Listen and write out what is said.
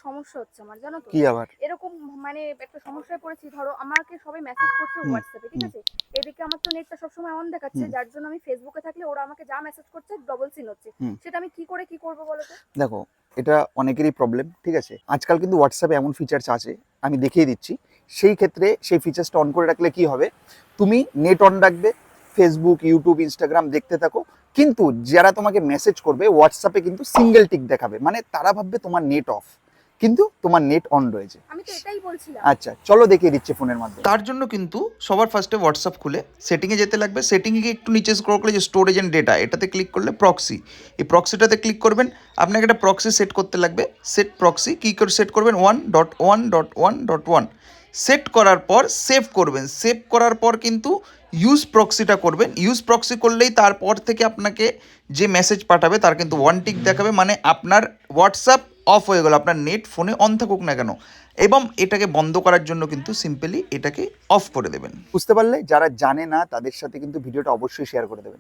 সমস্যা হচ্ছে আমার, জানো তো? কি আবার? এরকম মানে একটা সমস্যায় পড়েছি। ধরো আমাকে সবাই মেসেজ করছে হুম, হোয়াটসঅ্যাপে, ঠিক হুম, আছে? এদিকে আমার তো নেটটা সবসময় অন দেখাচ্ছে, হুম, যার জন্য আমি ফেসবুকে থাকলে ওরা আমাকে যা মেসেজ করছে ডবল সিন হচ্ছে। হুম। সেটা আমি কি করবো বলো তো? দেখো, এটা অনেকেরই প্রবলেম, ঠিক আছে? আজকাল কিন্তু হোয়াটসঅ্যাপে এমন ফিচার্স আছে, আমি দেখিয়ে দিচ্ছি। সেই ক্ষেত্রে সেই ফিচার্সটা অন করে রাখলে কি হবে, তুমি নেট অন রাখবে, ফেসবুক, ইউটিউব, ইনস্টাগ্রাম দেখতে থাকো, কিন্তু যারা তোমাকে মেসেজ করবে হোয়াটসঅ্যাপে কিন্তু সিঙ্গেল টিক দেখাবে, মানে তারা ভাববে তোমার নেট অফ, কিন্তু তোমার নেট অন রয়েছে। আমি তো এটাই বলছিলাম। আচ্ছা, চলো দেখিয়ে দিচ্ছি ফোনের মাধ্যমে। তার জন্য কিন্তু সবার ফার্স্টে হোয়াটসঅ্যাপ খুলে সেটিংয়ে যেতে লাগবে। সেটিংয়ে গিয়ে একটু নিচে স্ক্রল করলে যে স্টোরেজ অ্যান্ড ডেটা, এটাতে ক্লিক করলে প্রক্সি, এই প্রক্সিটাতে ক্লিক করবেন। আপনাকে একটা প্রক্সি সেট করতে লাগবে। সেট প্রক্সি কী করে সেট করবেন, 1.1.1.1 সেট করার পর সেভ করবেন। সেভ করার পর কিন্তু ইউজ প্রক্সিটা করবেন। ইউজ প্রক্সি করলেই তারপর থেকে আপনাকে যে মেসেজ পাঠাবে তার কিন্তু ওয়ান টিক দেখাবে, মানে আপনার হোয়াটসঅ্যাপ অফ হয়ে গেল, আপনার নেট ফোনে অন থাকুক না কেন। এবং এটাকে বন্ধ করার জন্য কিন্তু সিম্পলি এটাকে অফ করে দেবেন। বুঝতে পারলে? যারা জানে না তাদের সাথে কিন্তু ভিডিওটা অবশ্যই শেয়ার করে দেবেন।